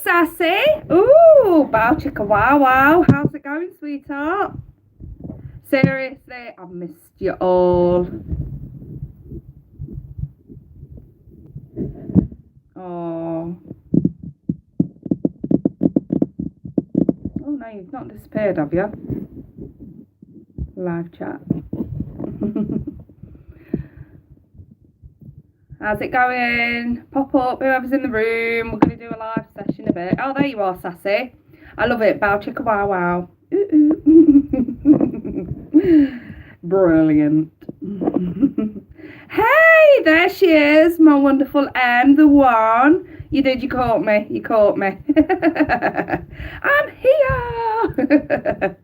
Sassy. Ooh, bow chicka wow wow. How's it going, sweetheart? Seriously, I've missed you all. Oh. Oh no, you've not disappeared, have you? Live chat. How's it going? Pop up, whoever's in the room. We're going to do a live session in a bit. Oh, there you are, Sassy. I love it. Bow chicka wow wow. Ooh, ooh. Brilliant. Hey, there she is, my wonderful Em, the one. You caught me. You caught me. I'm here.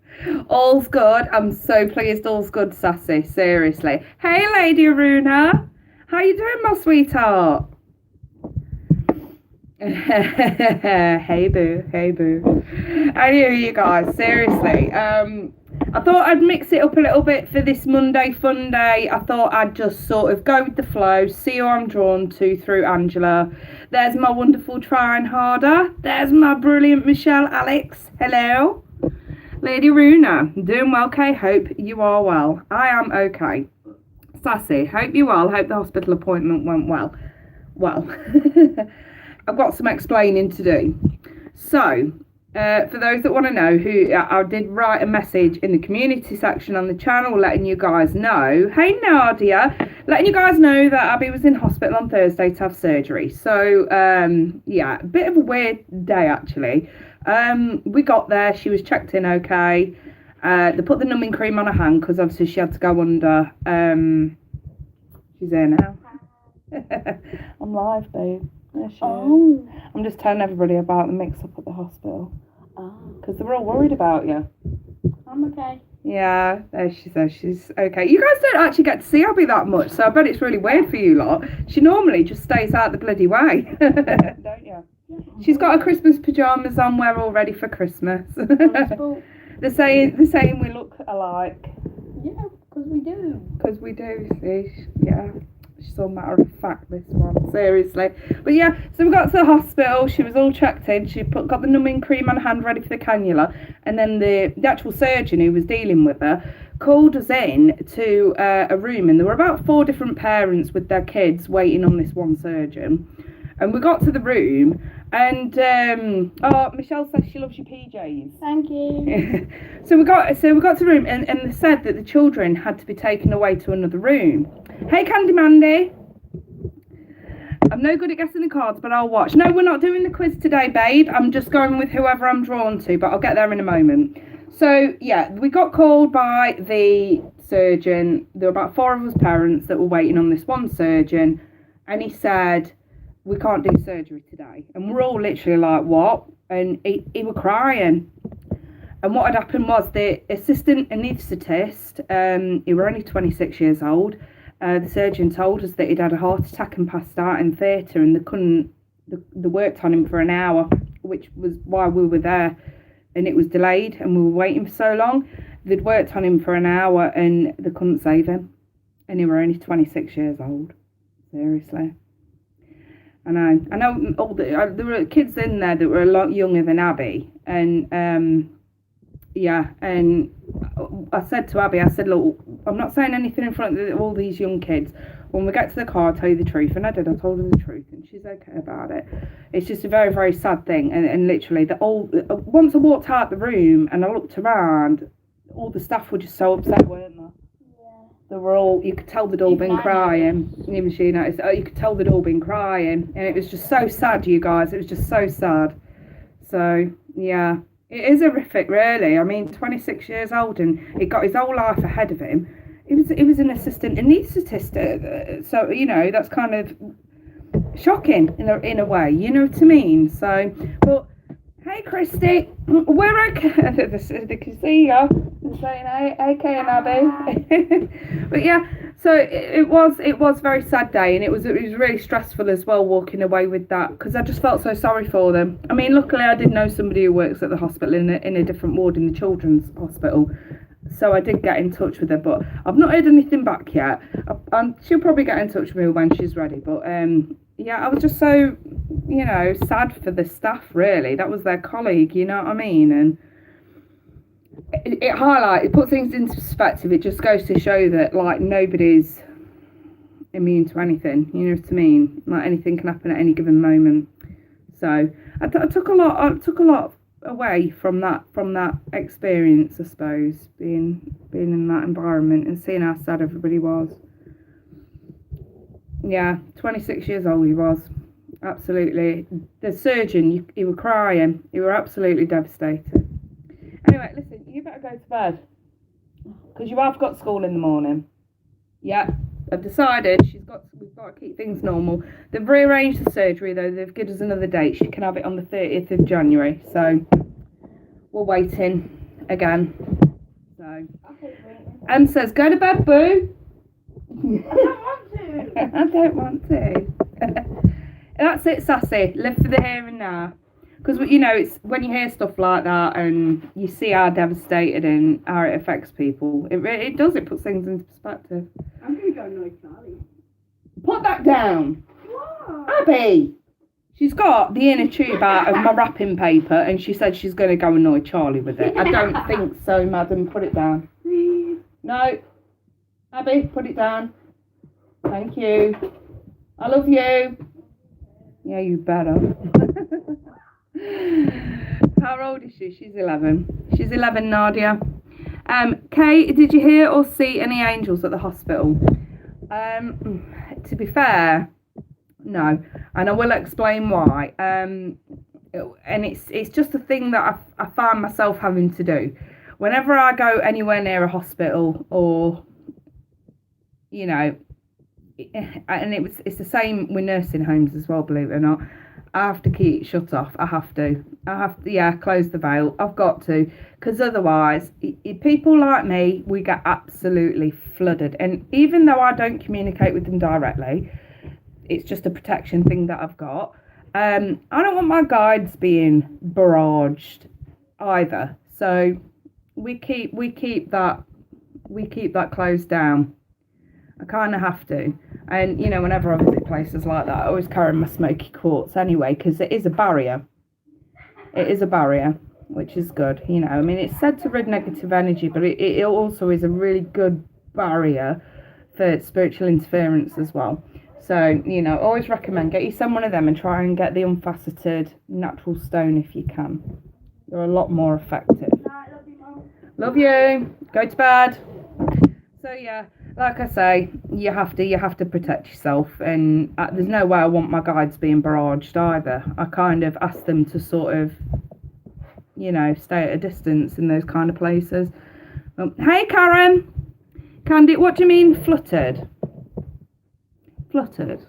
All's good. I'm so pleased all's good, Sassy. Seriously. Hey, Lady Aruna. How you doing, my sweetheart? Hey boo, hey boo. Anyway, you guys, seriously, I thought I'd mix it up a little bit for this Monday fun day. I thought I'd just sort of go with the flow, see who I'm drawn to through Angela. There's my wonderful trying harder. There's my brilliant Michelle Alex. Hello. Lady Runa, doing well, Kay? Hope you are well. I am okay. Sassy, hope you well. Hope the hospital appointment went well. Well, I've got some explaining to do. So, for those that want to know, I did write a message in the community section on the channel letting you guys know. Hey Nadia, letting you guys know that Abby was in hospital on Thursday to have surgery. So, yeah, a bit of a weird day actually. We got there, she was checked in okay. They put the numbing cream on her hand because obviously she had to go under. She's there now. I'm live, babe. There she is. I'm just telling everybody about the mix-up at the hospital. Because they were all worried about you. I'm okay. Yeah, there she says she's okay. You guys don't actually get to see Abby that much, so I bet it's really weird for you lot. She normally just stays out the bloody way. Don't you? She's got her Christmas pyjamas on. We're all ready for Christmas. They're saying we look alike. Yeah, because we do. Because we do, see. Yeah. She's all matter of fact, this one. Seriously. But yeah, so we got to the hospital. She was all checked in. She got the numbing cream on her hand ready for the cannula. And then the actual surgeon who was dealing with her called us in to a room. And there were about 4 different parents with their kids waiting on this one surgeon. And we got to the room. And Michelle says she loves your PJs. Thank you. So we got to the room and they said that the children had to be taken away to another room. Hey Candy Mandy. I'm no good at guessing the cards, but I'll watch. No, we're not doing the quiz today, babe. I'm just going with whoever I'm drawn to, but I'll get there in a moment. So yeah, we got called by the surgeon. There were about 4 of us parents that were waiting on this one surgeon, and he said, we can't do surgery today. And we're all literally like, what? And he was crying. And what had happened was the assistant anaesthetist, he were only 26 years old. The surgeon told us that he'd had a heart attack and passed out in theatre, and they worked on him for an hour, which was why we were there. And it was delayed and we were waiting for so long. They'd worked on him for an hour and they couldn't save him. And he were only 26 years old. Seriously. I know there were kids in there that were a lot younger than Abby, and yeah, and I said to Abby, I said, look, I'm not saying anything in front of all these young kids. When we get to the car, I'll tell you the truth. And I did, I told her the truth, and she's okay about it. It's just a very, very sad thing, and literally, once I walked out the room and I looked around, all the staff were just so upset, weren't they? They were all, you could tell they'd all been crying. Even she noticed, you could tell they'd all been crying. And it was just so sad, you guys. It was just so sad. So, yeah. It is horrific, really. I mean, 26 years old and he got his whole life ahead of him. He was an assistant anaesthetist. So, you know, that's kind of shocking in a way. You know what I mean? So, but... Hey Christy, we're okay. They can see you. They're saying hey, okay, and Abby. But yeah, so it was a very sad day, and it was really stressful as well walking away with that, because I just felt so sorry for them. I mean, luckily I did know somebody who works at the hospital in a different ward in the children's hospital, so I did get in touch with her, but I've not heard anything back yet. She'll probably get in touch with me when she's ready. But yeah, I was just so you know, sad for the staff, really. That was their colleague, you know what I mean? And it puts things into perspective. It just goes to show that, like, nobody's immune to anything, you know what I mean? Like, anything can happen at any given moment. So I took a lot away from that experience, I suppose, being in that environment and seeing how sad everybody was. Yeah, 26 years old he was. Absolutely. The surgeon, he was crying. He were absolutely devastated. Anyway, listen, you better go to bed, because you have got school in the morning. Yeah, I've decided we've got to keep things normal. They've rearranged the surgery, though. They've given us another date. She can have it on the 30th of January. So we're waiting again. So Em says, go to bed, boo. I don't want to. That's it, Sassy. Live for the here and now. Because, you know, it's when you hear stuff like that and you see how devastated and how it affects people, it does. It puts things into perspective. I'm going to go annoy Charlie. Put that down. What? Abby! She's got the inner tube out of my wrapping paper and she said she's going to go annoy Charlie with it. I don't think so, madam. Put it down. Please. No. Abby, put it down. Thank you. I love you. Yeah, you better. How old is she? She's 11. She's 11, Nadia. Kay, did you hear or see any angels at the hospital? To be fair, no. And I will explain why. And it's just a thing that I find myself having to do. Whenever I go anywhere near a hospital or, you know, and it's the same with nursing homes as well, believe it or not. I have to keep it shut off. I have to, close the veil. I've got to, because otherwise, people like me, we get absolutely flooded. And even though I don't communicate with them directly, it's just a protection thing that I've got. I don't want my guides being barraged either. So we keep that closed down. I kind of have to. And, you know, whenever I visit places like that, I always carry my smoky quartz anyway, because it is a barrier. It is a barrier, which is good, you know. I mean, it's said to rid negative energy, but it also is a really good barrier for spiritual interference as well. So, you know, always recommend get you some one of them and try and get the unfaceted natural stone if you can. They're a lot more effective. Love you, Mum. Love you. Go to bed. So, yeah. Like I say, you have to protect yourself, and there's no way I want my guides being barraged either. I kind of ask them to sort of, you know, stay at a distance in those kind of places. Hey, Karen, Candy, what do you mean fluttered? Fluttered?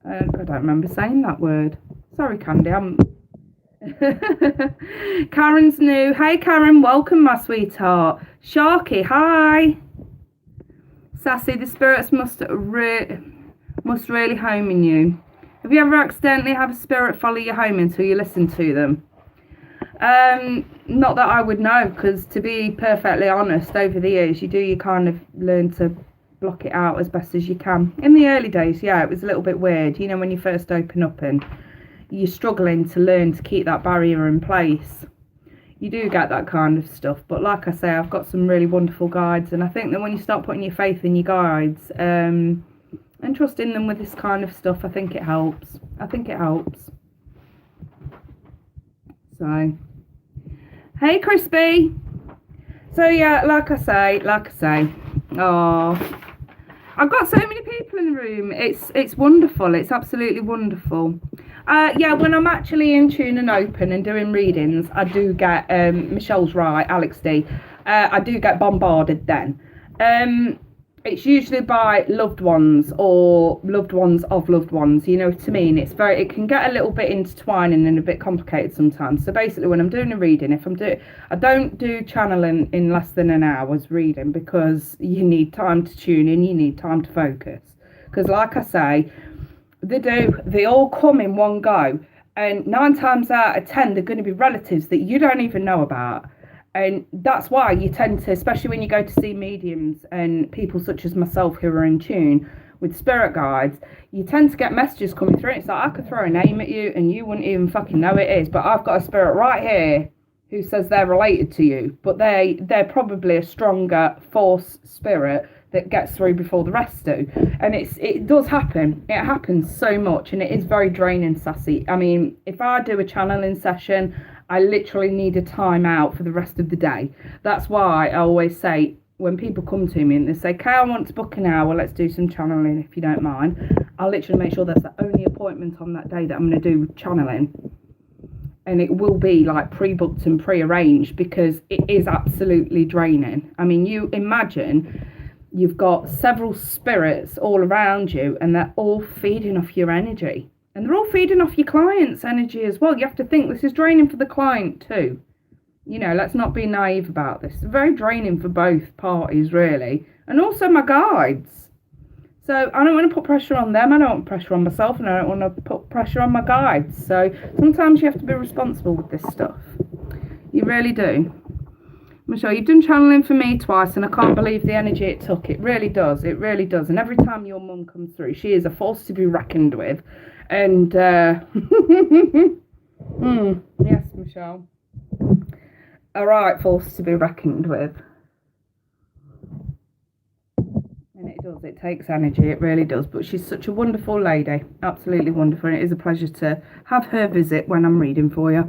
I don't remember saying that word. Sorry, Candy, Karen's new. Hey Karen, welcome my sweetheart. Sharky, hi. Sassy, the spirits must really home in you. Have you ever accidentally had a spirit follow you home until you listen to them? Not that I would know, because to be perfectly honest, over the years you kind of learn to block it out as best as you can. In the early days, yeah, it was a little bit weird, you know, when you first open up and you're struggling to learn to keep that barrier in place. You do get that kind of stuff, but like I say, I've got some really wonderful guides, and I think that when you start putting your faith in your guides and trusting them with this kind of stuff, I think it helps. So, hey Crispy. So yeah, like I say, oh, I've got so many people in the room. It's wonderful. It's absolutely wonderful. Yeah, when I'm actually in tune and open and doing readings, I do get, Michelle's right, Alex D, I do get bombarded then. It's usually by loved ones or loved ones of loved ones, you know what I mean? It can get a little bit intertwining and a bit complicated sometimes. So basically when I'm doing a reading, I don't do channeling in less than an hour's reading, because you need time to tune in, you need time to focus. Because like I say, they all come in one go, and 9 times out of 10 they're going to be relatives that you don't even know about. And that's why you tend to, especially when you go to see mediums and people such as myself who are in tune, with spirit guides, you tend to get messages coming through. It's like I could throw a name at you and you wouldn't even fucking know it is, but I've got a spirit right here who says they're related to you, but they're probably a stronger force spirit that gets through before the rest do. And it does happen. It happens so much, and it is very draining, Sassy. I mean, if I do a channeling session, I literally need a time out for the rest of the day. That's why I always say, when people come to me and they say, "Okay, I want to book an hour, let's do some channeling if you don't mind," I'll literally make sure that's the only appointment on that day that I'm going to do channeling. And it will be like pre-booked and pre-arranged, because it is absolutely draining. I mean, you imagine you've got several spirits all around you, and they're all feeding off your energy. And they're all feeding off your client's energy as well. You have to think this is draining for the client too. You know, let's not be naive about this. It's very draining for both parties, really. And also my guides. So I don't want to put pressure on them. I don't want pressure on myself, and I don't want to put pressure on my guides. So sometimes you have to be responsible with this stuff. You really do. Michelle, you've done channeling for me twice, and I can't believe the energy it took. It really does. It really does. And every time your mum comes through, she is a force to be reckoned with. And, yes, Michelle. A right force to be reckoned with. And it does. It takes energy. It really does. But she's such a wonderful lady. Absolutely wonderful. And it is a pleasure to have her visit when I'm reading for you.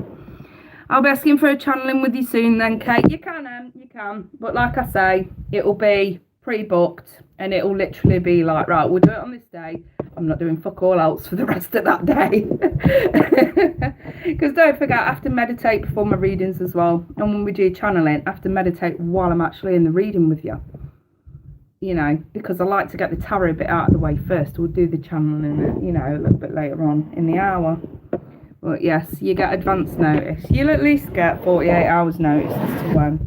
I'll be asking for a channeling with you soon then, Kate. You can. But like I say, it'll be pre-booked, and it'll literally be like, right, we'll do it on this day. I'm not doing fuck all else for the rest of that day. Because don't forget, I have to meditate before my readings as well. And when we do channeling, I have to meditate while I'm actually in the reading with you. You know, because I like to get the tarot bit out of the way first. We'll do the channeling, you know, a little bit later on in the hour. But yes, you get advance notice. You'll at least get 48 hours notice as to when.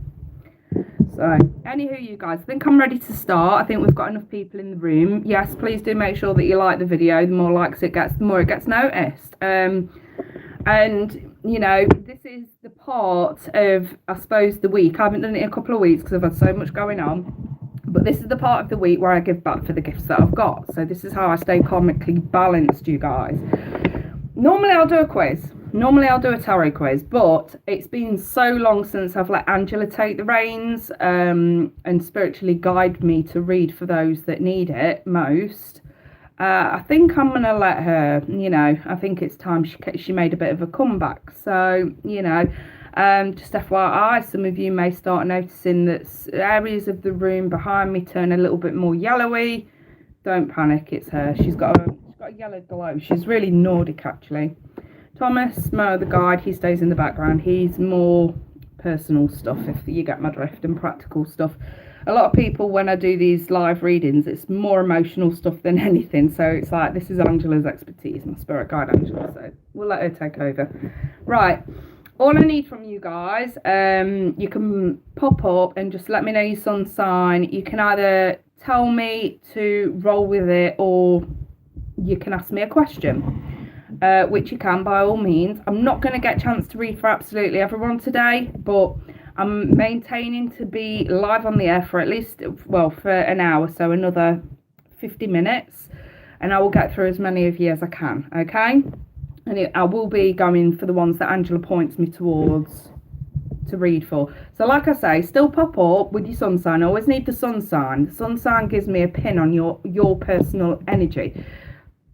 So, anywho, you guys, I think I'm ready to start. I think we've got enough people in the room. Yes, please do make sure that you like the video. The more likes it gets, the more it gets noticed. And, you know, this is the part of, I suppose, the week. I haven't done it in a couple of weeks because I've had so much going on. But this is the part of the week where I give back for the gifts that I've got. So this is how I stay karmically balanced, you guys. Normally I'll do a quiz. Normally I'll do a tarot quiz, but it's been so long since I've let Angela take the reins and spiritually guide me to read for those that need it most. I think I'm going to let her, you know, I think it's time she made a bit of a comeback. So, you know, just FYI, some of you may start noticing that areas of the room behind me turn a little bit more yellowy. Don't panic, it's her. She's got a yellow glow. She's really Nordic, actually. Thomas, Mo, the guide, he stays in the background. He's more personal stuff, if you get my drift, and practical stuff. A lot of people, when I do these live readings, it's more emotional stuff than anything. So it's like, this is Angela's expertise, my spirit guide Angela. So we'll let her take over. Right. All I need from you guys, you can pop up and just let me know your sun sign. You can either tell me to roll with it, or you can ask me a question. Which you can by all means. I'm not going to get a chance to read for absolutely everyone today, but I'm maintaining to be live on the air for at least, well, for an hour, so another 50 minutes, and I will get through as many of you as I can, okay? And I will be going for the ones that Angela points me towards to read for. So like I say, still pop up with your sun sign. I always need the sun sign. The sun sign gives me a pin on your personal energy.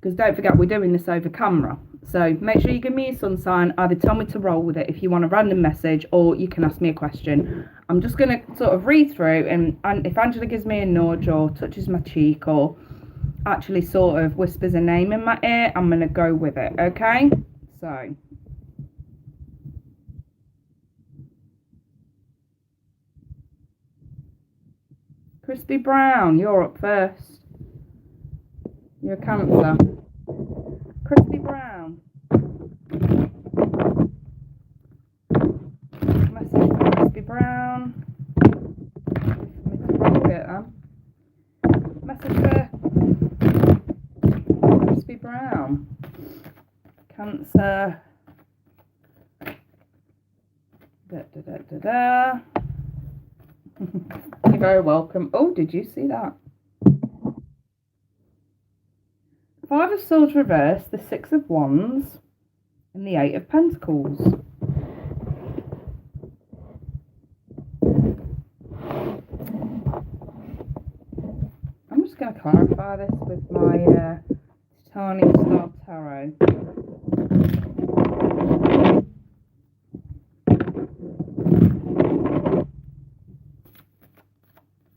Because don't forget, we're doing this over camera. So make sure you give me your sun sign. Either tell me to roll with it if you want a random message, or you can ask me a question. I'm just going to sort of read through, and if Angela gives me a nudge or touches my cheek or actually sort of whispers a name in my ear, I'm going to go with it, okay? So. Crispy Brown, you're up first. You're a Cancer. Crispy Brown. Message for Crispy Brown. Message for Crispy Brown. Cancer. You're very welcome. Oh, did you see that? Five of Swords reversed, the Six of Wands, and the Eight of Pentacles. I'm just going to clarify this with my Titanium Star Tarot.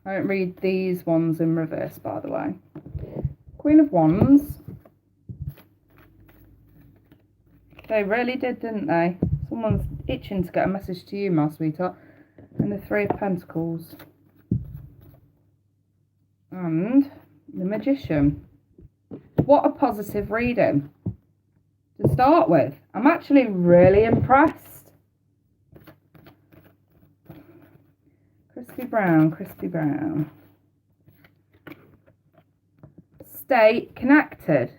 I don't read these ones in reverse, by the way. Queen of Wands. They really did, didn't they? Someone's itching to get a message to you, my sweetheart. And the Three of Pentacles. And the Magician. What a positive reading to start with. I'm actually really impressed. Crispy brown, crispy brown. Stay connected.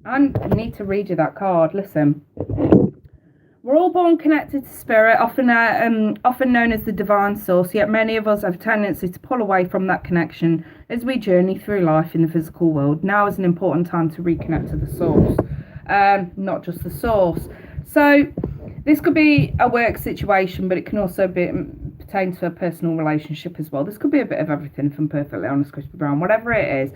I need to read you that card. Listen. We're all born connected to spirit, often known as the divine source, yet many of us have a tendency to pull away from that connection as we journey through life in the physical world. Now is an important time to reconnect to the source, not just the source. So this could be a work situation, but it can also pertain to a personal relationship as well. This could be a bit of everything, if I'm perfectly honest, Crispy Brown. Whatever it is,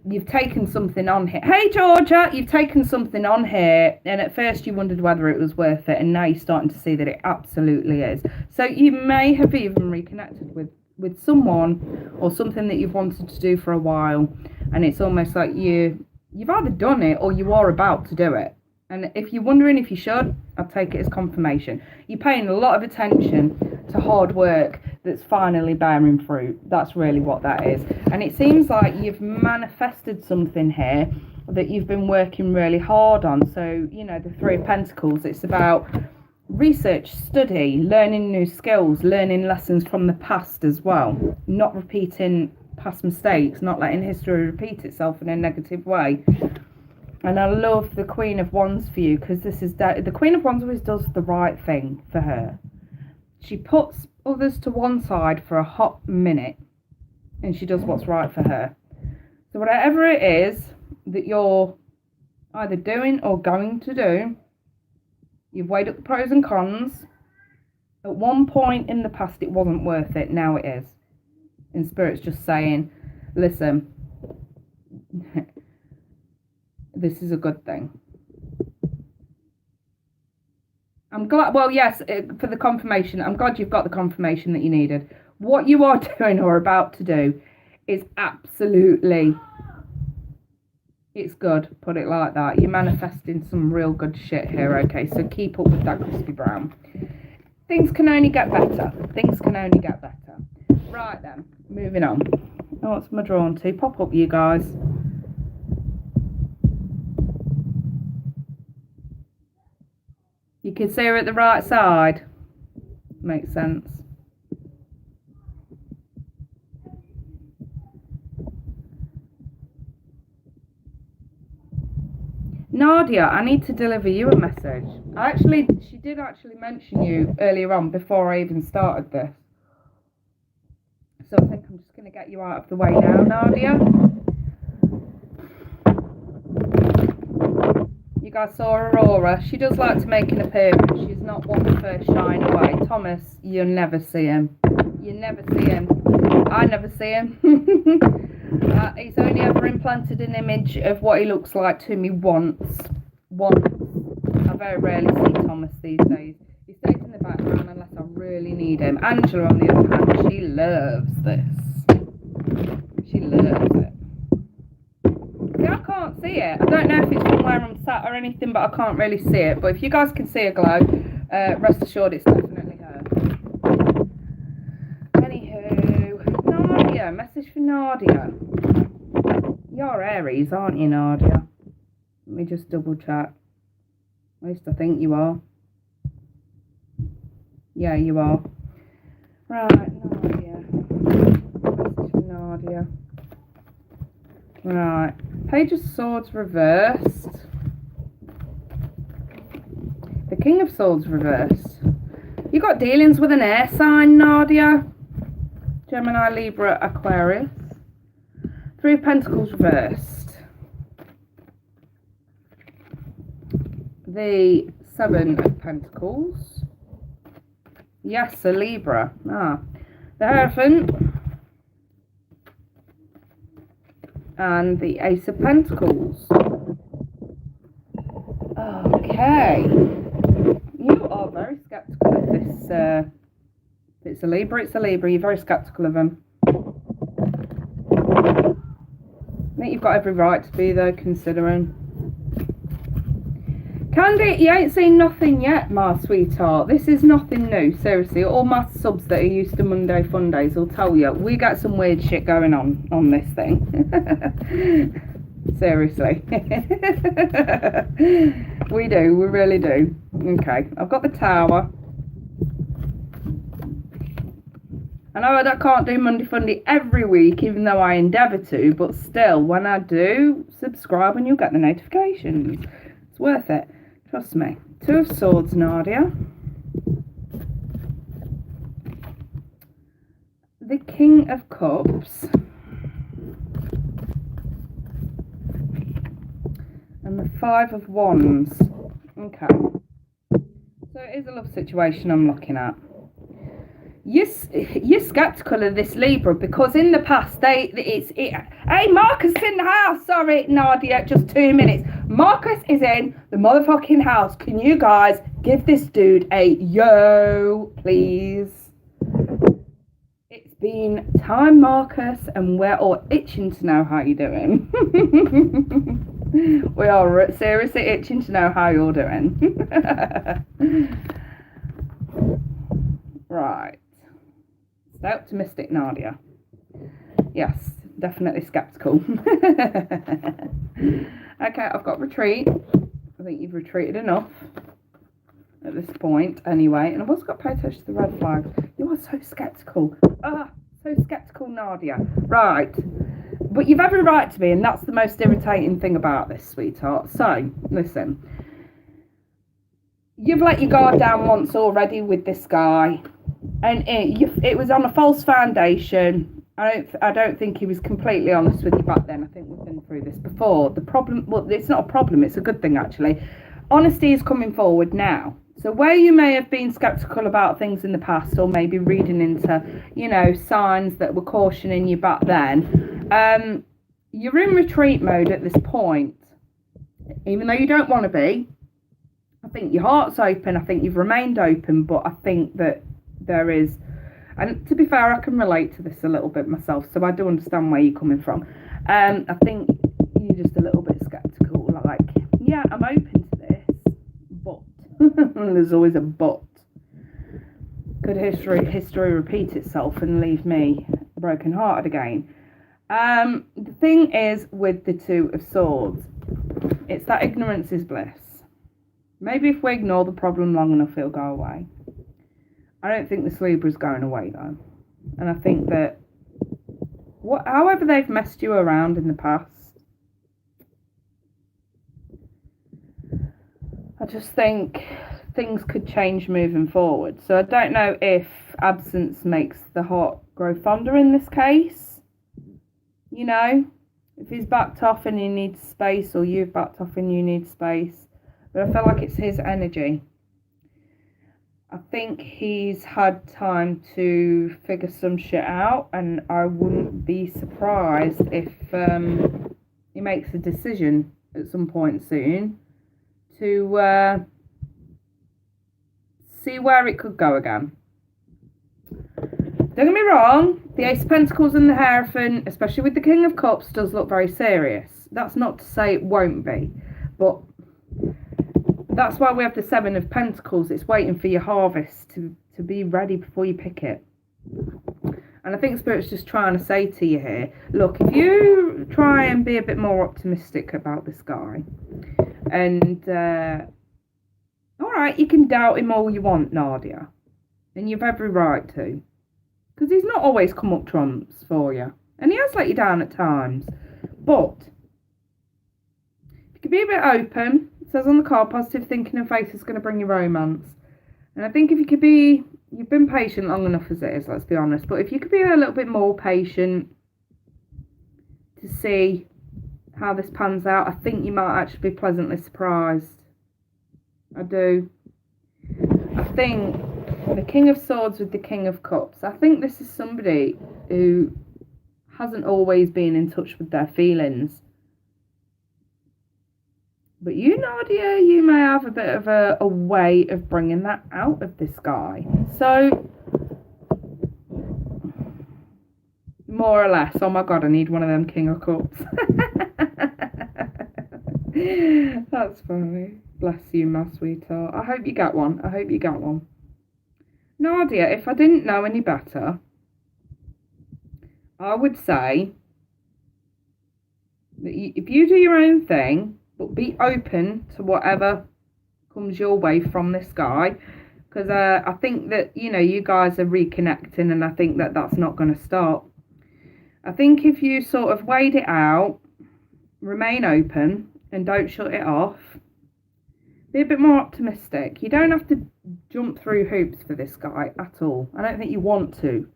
you've taken something on here. Hey, Georgia, you've taken something on here, and at first you wondered whether it was worth it, and now you're starting to see that it absolutely is. So you may have even reconnected with someone or something that you've wanted to do for a while, and it's almost like you've either done it or you are about to do it. And if you're wondering if you should, I'll take it as confirmation. You're paying a lot of attention to hard work that's finally bearing fruit. That's really what that is. And it seems like you've manifested something here that you've been working really hard on. So, you know, the Three of Pentacles, it's about research, study, learning new skills, learning lessons from the past as well. Not repeating past mistakes, not letting history repeat itself in a negative way. And I love the Queen of Wands for you, because this is the Queen of Wands always does the right thing for her. She puts others to one side for a hot minute, and she does what's right for her. So whatever it is that you're either doing or going to do, you've weighed up the pros and cons. At one point in the past it wasn't worth it, now it is. And Spirit's just saying, listen, this is a good thing. I'm glad, well, yes, for the confirmation. I'm glad you've got the confirmation that you needed. What you are doing or about to do is absolutely, it's good, put it like that. You're manifesting some real good shit here, okay? So keep up with that, Crispy Brown. Things can only get better. Things can only get better. Right then, moving on. Oh, what's my drawn to? Pop up, you guys. You can see her at the right side. Makes sense. Nadia, I need to deliver you a message. She did actually mention you earlier on before I even started this. So I think I'm just going to get you out of the way now, Nadia. You guys saw Aurora. She does like to make an appearance. She's not one for first shying away. Thomas, you'll never see him. You never see him. I never see him. He's only ever implanted an image of what he looks like to me once. I very rarely see Thomas these days. He stays in the background unless I really need him. Angela, on the other hand, she loves this. She loves it. See, I can't see it. I don't know if it's from where I'm sat or anything, but I can't really see it. But if you guys can see a glow, rest assured it's definitely her. Anywho, Nadia, message for Nadia. You're Aries, aren't you, Nadia? Let me just double check. At least I think you are. Yeah, you are. Right, Nadia. Message for Nadia. Right. Page of Swords reversed. The King of Swords reversed. You got dealings with an air sign, Nadia. Gemini, Libra, Aquarius. Three of Pentacles reversed. the Seven of Pentacles. Yes, a Libra. The Hierophant. And the Ace of Pentacles. Okay. You are very sceptical of this. If it's a Libra, it's a Libra. You're very sceptical of them. I think you've got every right to be, though, considering. Candy, you ain't seen nothing yet, my sweetheart. This is nothing new, seriously. All my subs that are used to Monday Fundays will tell you, we got some weird shit going on this thing. Seriously. We do, we really do. Okay, I've got the Tower. I know I can't do Monday Funday every week, even though I endeavour to, but still, when I do, subscribe and you'll get the notifications. It's worth it. Trust me. Two of Swords, Nadia. The King of Cups. And the Five of Wands. Okay. So it is a love situation I'm looking at. You're sceptical of this Libra because in the past hey, Marcus is in the house. Sorry, Nadia, just 2 minutes. Marcus is in the motherfucking house. Can you guys give this dude a yo, please? It's been time, Marcus, and we're all itching to know how you're doing. We are seriously itching to know how you're doing. Right. Stay optimistic, Nadia. Yes, definitely sceptical. Okay, I've got retreat. I think you've retreated enough at this point anyway. And I've also got to pay attention to the red flags. You are so sceptical. So sceptical, Nadia. Right. But you've every right to be, and that's the most irritating thing about this, sweetheart. So, listen. You've let your guard down once already with this guy. And it was on a false foundation. I don't think he was completely honest with you back then. I think we've been through this before. The problem, well, it's not a problem. It's a good thing, actually. Honesty is coming forward now. So where you may have been sceptical about things in the past, or maybe reading into, signs that were cautioning you back then, you're in retreat mode at this point. Even though you don't want to be. I think your heart's open. I think you've remained open. But I think that there is, and to be fair, I can relate to this a little bit myself, so I do understand where you're coming from. I think you're just a little bit sceptical, like, yeah, I'm open to this, but there's always a but. Could history repeat itself and leave me broken-hearted again? The thing is with the Two of Swords, it's that ignorance is bliss. Maybe if we ignore the problem long enough, it'll go away. I don't think this Libra's going away, though. And I think that however they've messed you around in the past, I just think things could change moving forward. So I don't know if absence makes the heart grow fonder in this case. If he's backed off and he needs space, or you've backed off and you need space. But I feel like it's his energy. I think he's had time to figure some shit out, and I wouldn't be surprised if he makes a decision at some point soon to see where it could go again. Don't get me wrong, the Ace of Pentacles and the Hierophant, especially with the King of Cups, does look very serious. That's not to say it won't be, but that's why we have the Seven of Pentacles. It's waiting for your harvest to be ready before you pick it. And I think Spirit's just trying to say to you here, look, if you try and be a bit more optimistic about this guy, and alright, you can doubt him all you want, Nadia, and you've every right to, because he's not always come up trumps for you, and he has let you down at times. But if you can be a bit open, it says on the card, positive thinking and faith is going to bring you romance. And I think if you could be, you've been patient long enough as it is, let's be honest, but if you could be a little bit more patient to see how this pans out, I think you might actually be pleasantly surprised. I do. I think the King of Swords with the King of Cups. I think this is somebody who hasn't always been in touch with their feelings. But you, Nadia, you may have a bit of a way of bringing that out of this guy. So, more or less, oh my God, I need one of them King of Cups. That's funny. Bless you, my sweetheart. I hope you get one. I hope you get one. Nadia, if I didn't know any better, I would say that if you do your own thing, but be open to whatever comes your way from this guy, because I think that, you know, you guys are reconnecting, and I think that that's not going to stop. I think if you sort of wait it out, remain open and don't shut it off, be a bit more optimistic. You don't have to jump through hoops for this guy at all. I don't think you want to.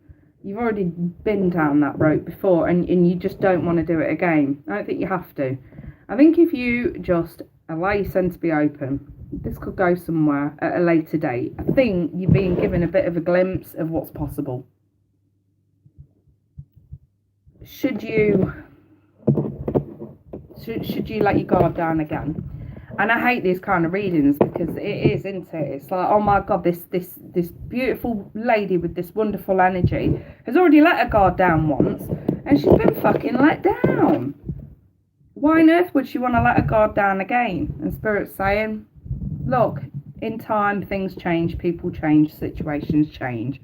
You've already been down that road before, and you just don't want to do it again. I don't think you have to. I think if you just allow yourself to be open, this could go somewhere at a later date. I think you're being given a bit of a glimpse of what's possible. Should you let your guard down again? And I hate these kind of readings, because it is, isn't it? It's like, oh my God, this beautiful lady with this wonderful energy has already let her guard down once, and she's been fucking let down. Why on earth would she want to let her guard down again? And Spirit's saying, look, in time things change, people change, situations change.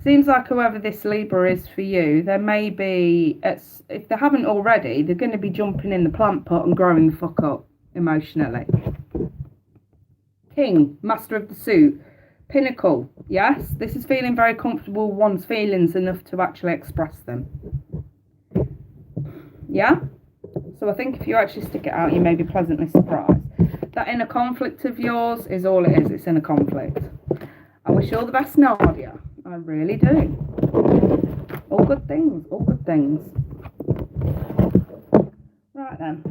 Seems like whoever this Libra is for you, there may be, if they haven't already, they're going to be jumping in the plant pot and growing the fuck up emotionally. King, Master of the Suit, Pinnacle. Yes, this is feeling very comfortable with one's feelings enough to actually express them. Yeah? So I think if you actually stick it out, you may be pleasantly surprised. That inner conflict of yours is all it is. It's inner conflict. I wish you all the best, Nadia. I really do. All good things. All good things. Right then.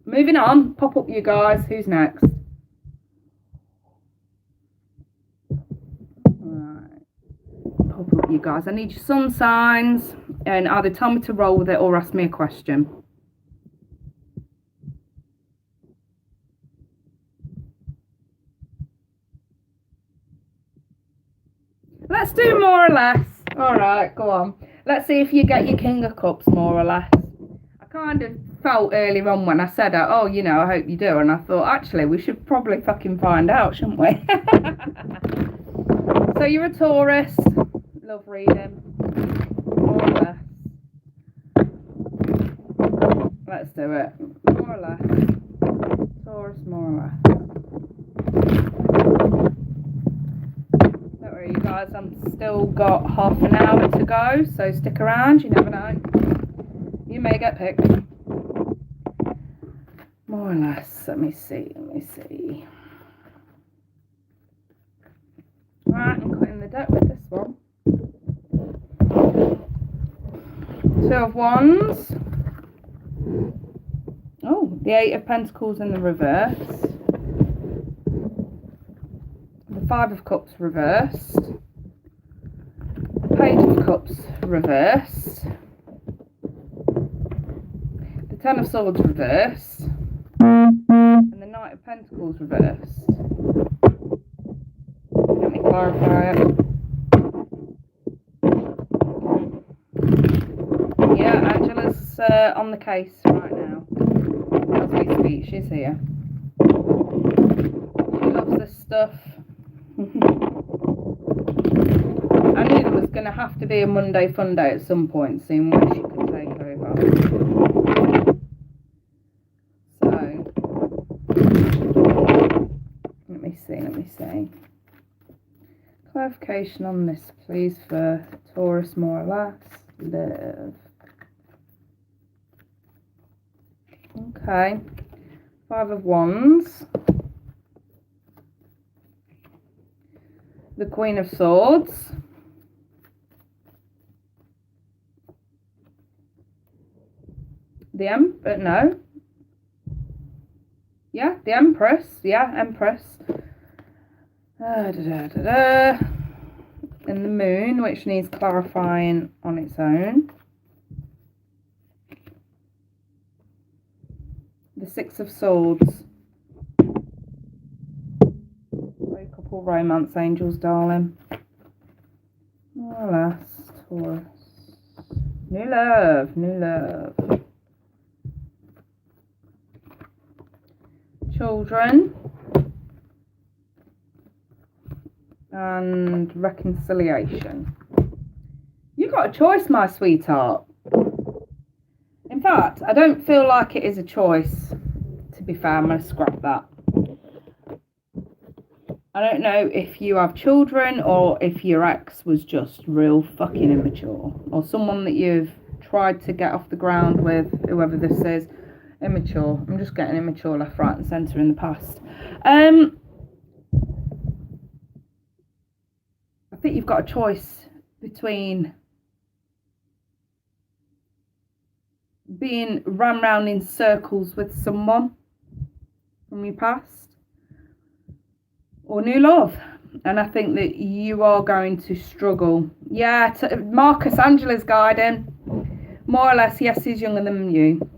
Moving on. Pop up, you guys. Who's next? Right. Pop up, you guys. I need your sun signs, and either tell me to roll with it or ask me a question. Let's do more or less. All right, go on. Let's see if you get your King of Cups, more or less. I kind of felt earlier on when I said, oh, you know, I hope you do. And I thought, actually, we should probably fucking find out, shouldn't we? So you're a Taurus. Love reading. More or less. Let's do it. More or less. Taurus, more or less. Don't worry, you guys, I'm still got half an hour to go, so stick around, you never know. You may get picked. More or less. Let me see. Right, I'm cutting the deck with this one. Two of Wands. Oh, the Eight of Pentacles in the reverse. The Five of Cups reversed. The Page of Cups reversed. The Ten of Swords reversed. And the Knight of Pentacles reversed. Let me clarify it. Yeah, Angela's on the case right now. As we speak, she's here. She loves this stuff. I knew there was going to have to be a Monday Funday at some point, seeing when she could take over. So, let me see. Clarification on this, please, for Taurus, more or less. Love. Okay. Five of Wands. The Queen of Swords. The Emperor, no. Yeah, the Empress. Yeah, Empress. And the Moon, which needs clarifying on its own. The Six of Swords. A couple romance angels, darling. Alas, Taurus. New love, new love. Children. And reconciliation. You've got a choice, my sweetheart. In fact, I don't feel like it is a choice. To be fair, I'm going to scrap that. I don't know if you have children or if your ex was just real fucking immature. Or someone that you've tried to get off the ground with, whoever this is, immature. I'm just getting immature left, right and centre in the past. I think you've got a choice between being ran round in circles with someone from your past or new love. And I think that you are going to struggle. Yeah, Marcus Angela's guiding. More or less, yes, he's younger than you.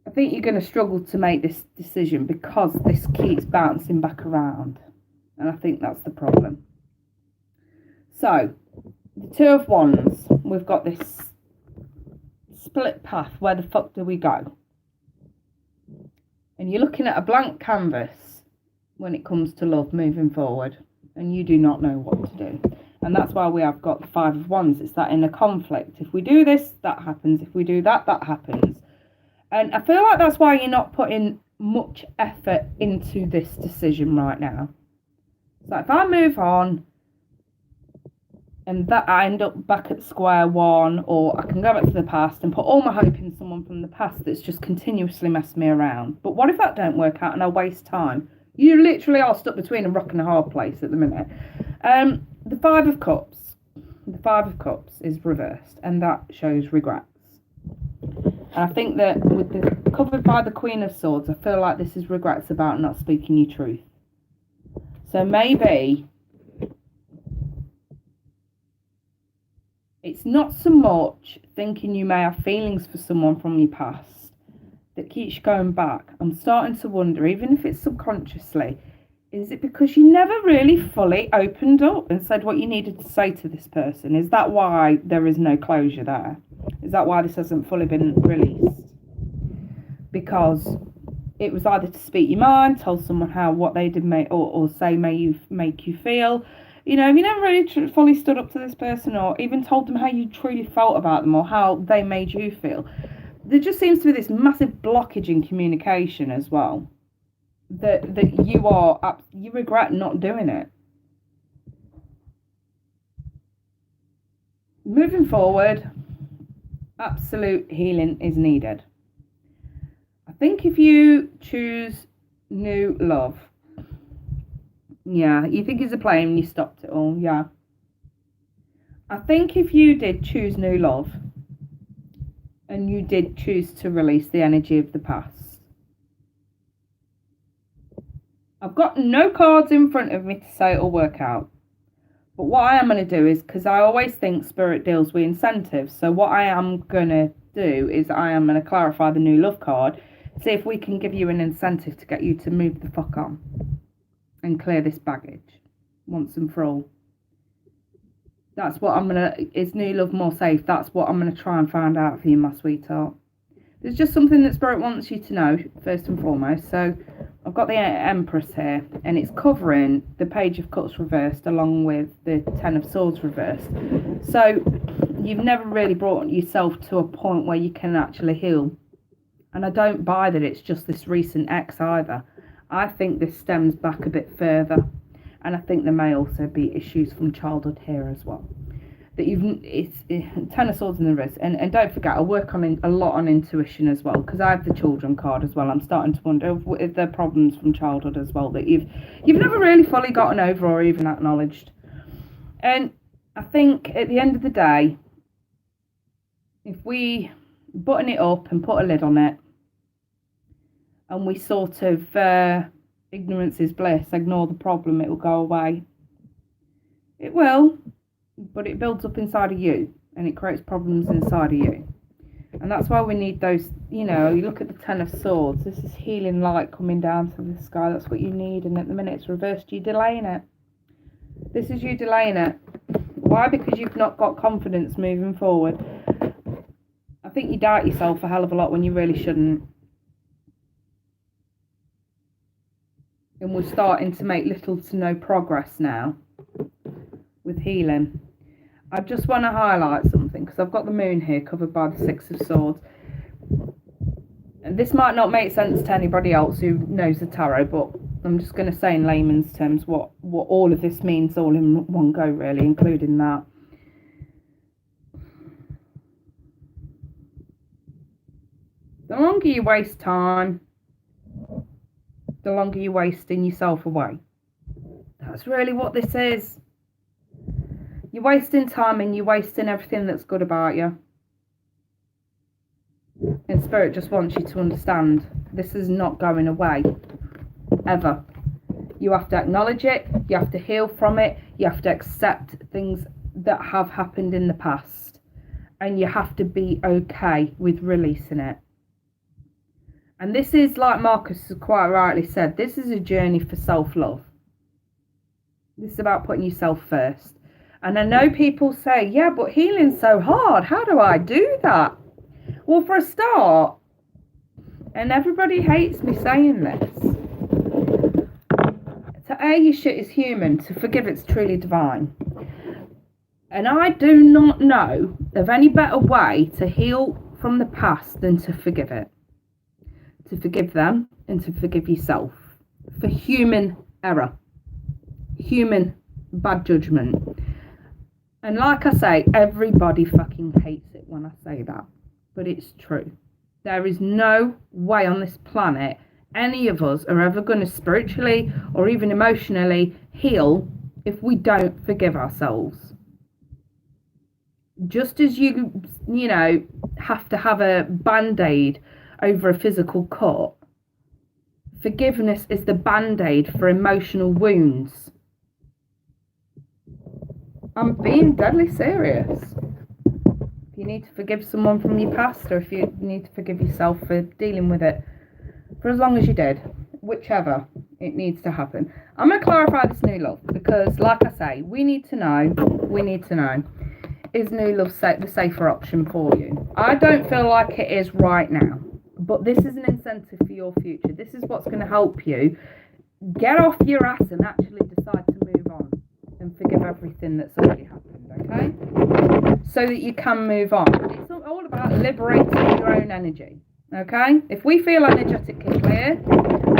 I think you're going to struggle to make this decision because this keeps bouncing back around. And I think that's the problem. So, the Two of Wands, we've got this split path. Where the fuck do we go? And you're looking at a blank canvas when it comes to love moving forward. And you do not know what to do. And that's why we have got the Five of Wands. It's that inner conflict. If we do this, that happens. If we do that, that happens. And I feel like that's why you're not putting much effort into this decision right now. So if I move on and that I end up back at square one, or I can go back to the past and put all my hope in someone from the past that's just continuously messed me around. But what if that don't work out and I waste time? You literally are stuck between a rock and a hard place at the minute. The Five of Cups. The Five of Cups is reversed and that shows regrets. And I think that with the covered by the Queen of Swords, I feel like this is regrets about not speaking your truth. So maybe it's not so much thinking you may have feelings for someone from your past that keeps you going back. I'm starting to wonder, even if it's subconsciously, is it because you never really fully opened up and said what you needed to say to this person? Is that why there is no closure there? Is that why this hasn't fully been released? Because it was either to speak your mind, tell someone how what they did or say make you feel. You know, if you never really fully stood up to this person or even told them how you truly felt about them or how they made you feel, there just seems to be this massive blockage in communication as well. That you regret not doing it. Moving forward, absolute healing is needed. I think if you choose new love, yeah, you think it's a plane and you stopped it all, yeah. I think if you did choose new love and you did choose to release the energy of the past, I've got no cards in front of me to say it'll work out. But what I am going to do is, because I always think Spirit deals with incentives, so what I am going to do is I am going to clarify the new love card, see if we can give you an incentive to get you to move the fuck on and clear this baggage once and for all. That's what I'm going to, is new love more safe? That's what I'm going to try and find out for you, my sweetheart. There's just something that Spirit wants you to know, first and foremost. So I've got the Empress here, and it's covering the Page of Cups reversed along with the Ten of Swords reversed. So you've never really brought yourself to a point where you can actually heal. And I don't buy that it's just this recent ex either. I think this stems back a bit further. And I think there may also be issues from childhood here as well. That it's Ten of Swords in the wrist, and don't forget I work on a lot on intuition as well, because I have the children card as well. I'm starting to wonder if there are problems from childhood as well that you've never really fully gotten over or even acknowledged. And I think at the end of the day, if we button it up and put a lid on it, and we sort of ignorance is bliss, ignore the problem, it will go away. It will, but it builds up inside of you and it creates problems inside of you. And that's why we need those, you look at the Ten of Swords. This is healing light coming down to the sky. That's what you need. And at the minute it's reversed. You're delaying it. This is you delaying it. Why? Because you've not got confidence moving forward. I think you doubt yourself a hell of a lot when you really shouldn't. And we're starting to make little to no progress now with healing. I just want to highlight something because I've got the moon here covered by the Six of Swords. And this might not make sense to anybody else who knows the tarot, but I'm just going to say in layman's terms what all of this means all in one go, really, including that. The longer you waste time, the longer you're wasting yourself away. That's really what this is. You're wasting time and you're wasting everything that's good about you. And Spirit just wants you to understand this is not going away. Ever. You have to acknowledge it. You have to heal from it. You have to accept things that have happened in the past. And you have to be okay with releasing it. And this is, like Marcus has quite rightly said, this is a journey for self-love. This is about putting yourself first. And I know people say, yeah, but healing's so hard. How do I do that? Well, for a start, and everybody hates me saying this, to err your shit is human, to forgive it's truly divine. And I do not know of any better way to heal from the past than to forgive it. To forgive them and to forgive yourself for human error, human bad judgment. And like I say, everybody fucking hates it when I say that, but it's true. There is no way on this planet any of us are ever going to spiritually or even emotionally heal if we don't forgive ourselves. Just as you have to have a band-aid over a physical cut, forgiveness is the band-aid for emotional wounds. I'm being deadly serious. If you need to forgive someone from your past, or if you need to forgive yourself for dealing with it for as long as you did, whichever, it needs to happen. I'm going to clarify this new love because, like I say, we need to know, is new love the safer option for you? I don't feel like it is right now, but this is an incentive for your future. This is what's going to help you get off your ass and actually decide to move on and forgive everything that's already happened, okay? So that you can move on. It's all about liberating your own energy, okay? If we feel energetically clear,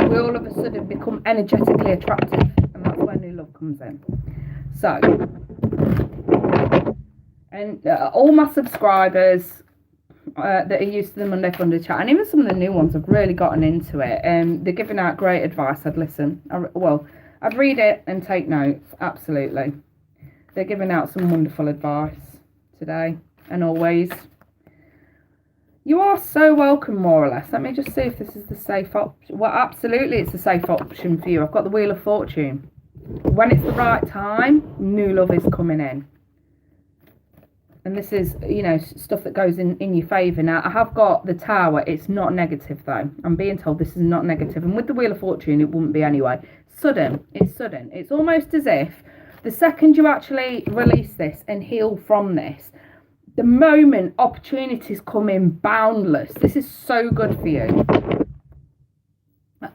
we all of a sudden become energetically attractive, and that's where new love comes in. So, and all my subscribers that are used to the Monday Funday chat, and even some of the new ones have really gotten into it, and they're giving out great advice. I'd listen. I'd read it and take notes, absolutely. They're giving out some wonderful advice today and always. You are so welcome, more or less. Let me just see if this is the safe option. Well, absolutely, it's a safe option for you. I've got the Wheel of Fortune. When it's the right time, new love is coming in. And this is, stuff that goes in your favour. Now, I have got the Tower. It's not negative, though. I'm being told this is not negative. And with the Wheel of Fortune, it wouldn't be anyway. Sudden. It's sudden. It's almost as if the second you actually release this and heal from this, the moment opportunities come in boundless. This is so good for you.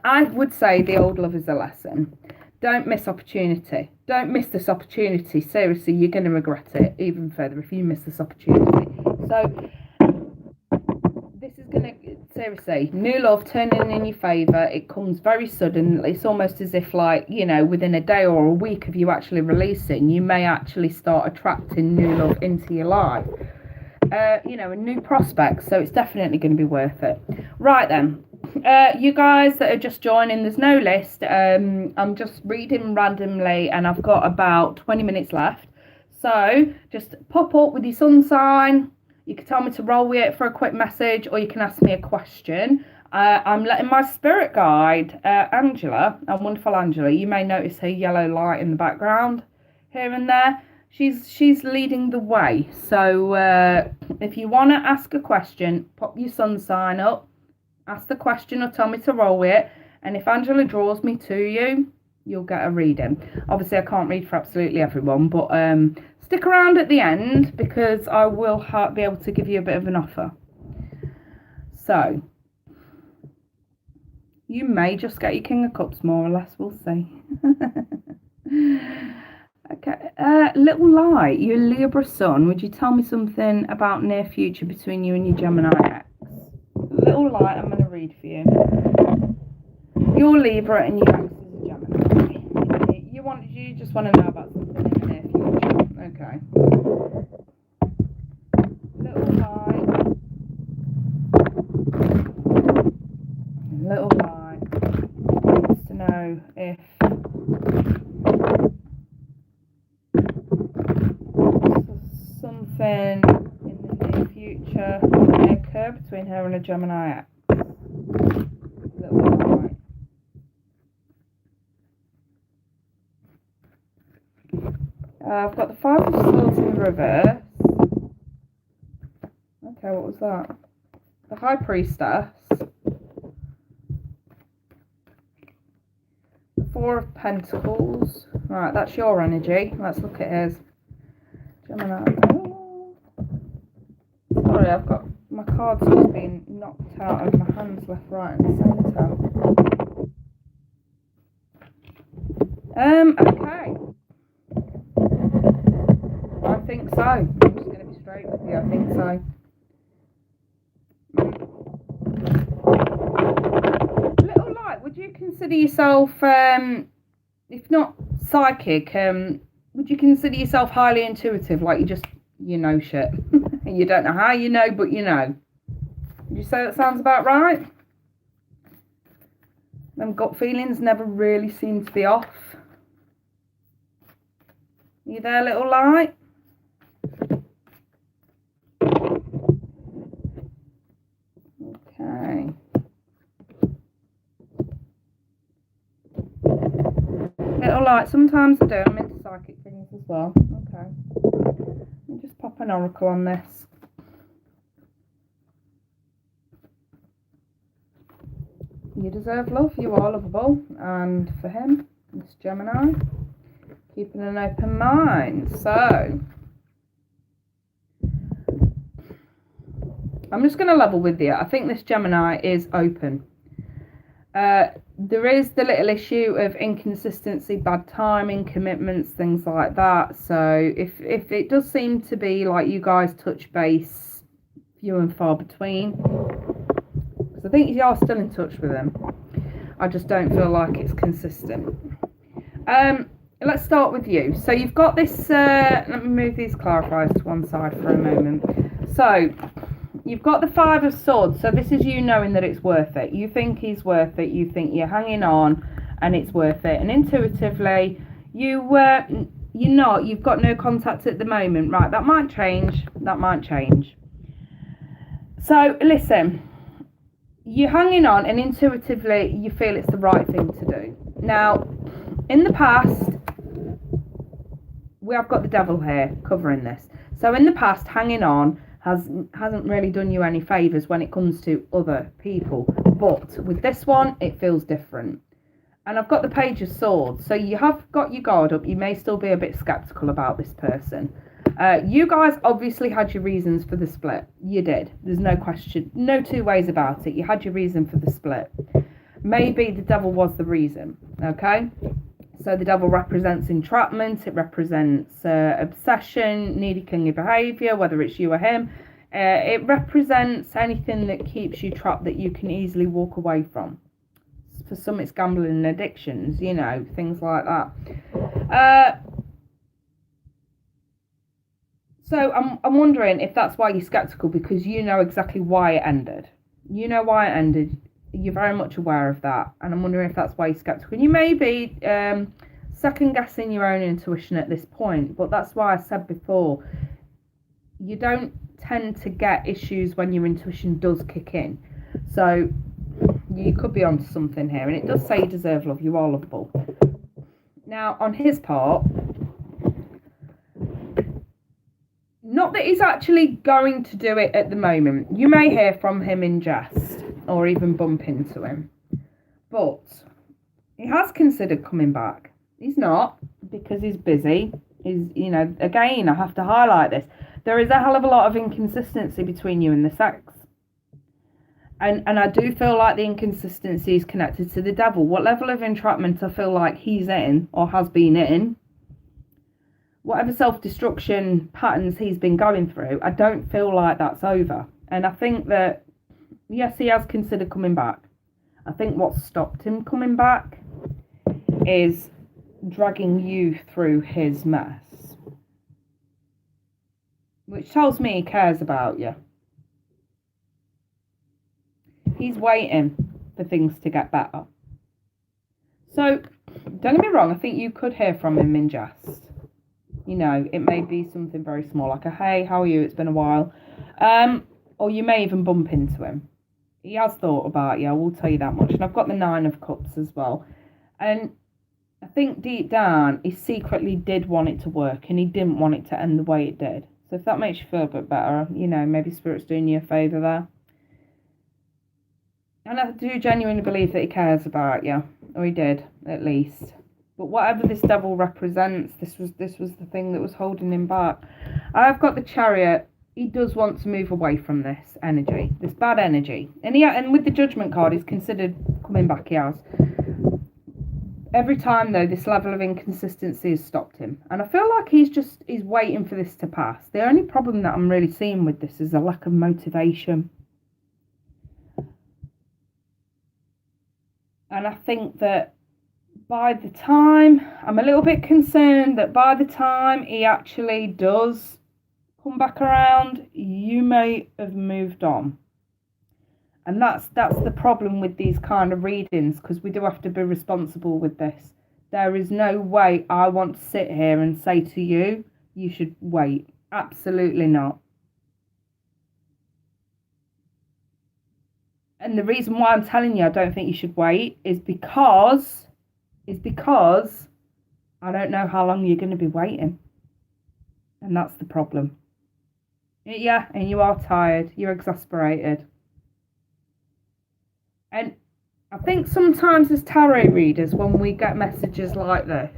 I would say the old love is a lesson. Don't miss opportunity. Don't miss this opportunity. Seriously, you're going to regret it even further if you miss this opportunity. So, this is going to, seriously, new love turning in your favour. It comes very sudden. It's almost as if, within a day or a week of you actually releasing, you may actually start attracting new love into your life. A new prospect. So, it's definitely going to be worth it. Right then. You guys that are just joining, there's no list. I'm just reading randomly and I've got about 20 minutes left. So just pop up with your sun sign. You can tell me to roll with it for a quick message, or you can ask me a question. I'm letting my spirit guide, Angela, and wonderful Angela. You may notice her yellow light in the background here and there. She's leading the way. So if you want to ask a question, pop your sun sign up, ask the question or tell me to roll it. And if Angela draws me to you, you'll get a reading. Obviously, I can't read for absolutely everyone, but stick around at the end because I will be able to give you a bit of an offer. So, you may just get your King of Cups, more or less, we'll see. Okay, little light, your Libra sun, would you tell me something about near future between you and your Gemini ex? Little light, I'm going to read for you. You're Libra and your ex is a Gemini. You just want to know about something in the near future. Okay. Little light. Little light. Wants to know if something in the near future may occur between her and a Gemini ex. Little light. I've got the Five of Swords in the reverse. Okay, what was that? The High Priestess. The Four of Pentacles. Right, that's your energy. Let's look at his. Gemini. Oh. Sorry, I've got my cards just being knocked out of my hands left, right, and centre. Okay. I think so. I'm just going to be straight with you. I think so. Little light, would you consider yourself, if not psychic, would you consider yourself highly intuitive? Like you know shit. You don't know how you know, but you know. Would you say that sounds about right? Them gut feelings never really seem to be off. You there, little light? Okay. Little light, sometimes I do. I'm into psychic things as well. Okay. Let me just pop an oracle on this. You deserve love. You are lovable. And for him, it's Gemini. Keeping an open mind. So, I'm just going to level with you. I think this Gemini is open. There is the little issue of inconsistency, bad timing, commitments, things like that. So if it does seem to be like you guys touch base few and far between, because I think you are still in touch with him. I just don't feel like it's consistent. Let's start with you. So you've got this, let me move these clarifiers to one side for a moment. So you've got the Five of Swords. So this is you knowing that it's worth it. You think he's worth it. You think you're hanging on and it's worth it. And intuitively, you've got no contact at the moment. Right, that might change. That might change. So listen, you're hanging on and intuitively you feel it's the right thing to do. Now, in the past, we have got the devil here covering this. So in the past, hanging on hasn't really done you any favours when it comes to other people. But with this one, it feels different. And I've got the Page of Swords. So you have got your guard up. You may still be a bit sceptical about this person. You guys obviously had your reasons for the split. You did. There's no question. No two ways about it. You had your reason for the split. Maybe the devil was the reason. Okay? So the devil represents entrapment. It represents obsession, needy, clingy behaviour, whether it's you or him. It represents anything that keeps you trapped that you can easily walk away from. For some, it's gambling and addictions, you know, things like that. So I'm wondering if that's why you're sceptical, because you know exactly why it ended. You know why it ended. You're very much aware of that, and I'm wondering if that's why you're sceptical. And you may be second guessing your own intuition at this point, but that's why I said before, you don't tend to get issues when your intuition does kick in. So You could be onto something here, and it does say you deserve love. You are lovable. Now, on his part, not that he's actually going to do it at the moment. You may hear from him in jest, or even bump into him. But he has considered coming back. He's not, because he's busy. He's, again, I have to highlight this. There is a hell of a lot of inconsistency between you and the sex. And I do feel like the inconsistency is connected to the devil. What level of entrapment I feel like he's in, or has been in, whatever self-destruction patterns he's been going through, I don't feel like that's over. And I think that, yes, he has considered coming back. I think what stopped him coming back is dragging you through his mess. Which tells me he cares about you. He's waiting for things to get better. So, don't get me wrong, I think you could hear from him in jest. It may be something very small, like a, hey, how are you? It's been a while. Or you may even bump into him. He has thought about you, I will tell you that much. And I've got the 9 of Cups as well. And I think deep down, he secretly did want it to work, and he didn't want it to end the way it did. So if that makes you feel a bit better, maybe Spirit's doing you a favour there. And I do genuinely believe that he cares about you. Or he did, at least. But whatever this devil represents, this was the thing that was holding him back. I've got the Chariot. He does want to move away from this energy, this bad energy. And with the Judgment card, he's considered coming back, he has. Every time, though, this level of inconsistency has stopped him. And I feel like he's waiting for this to pass. The only problem that I'm really seeing with this is a lack of motivation. And I think that by the time, I'm a little bit concerned that by the time he actually does come back around, you may have moved on. And that's the problem with these kind of readings, because we do have to be responsible with this. There is no way I want to sit here and say to you, you should wait. Absolutely not. And the reason why I'm telling you I don't think you should wait is because I don't know how long you're going to be waiting. And that's the problem. Yeah, and you are tired. You're exasperated. And I think sometimes as tarot readers, when we get messages like this,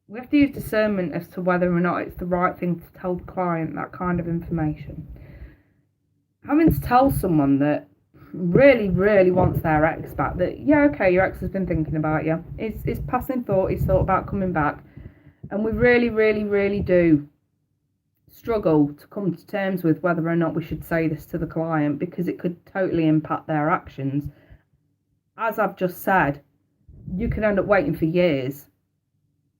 we have to use discernment as to whether or not it's the right thing to tell the client that kind of information. Having to tell someone that really, really wants their ex back, that, yeah, okay, your ex has been thinking about you. It's passing thought, he's thought about coming back. And we really, really, really do struggle to come to terms with whether or not we should say this to the client, because it could totally impact their actions. As I've just said, you can end up waiting for years.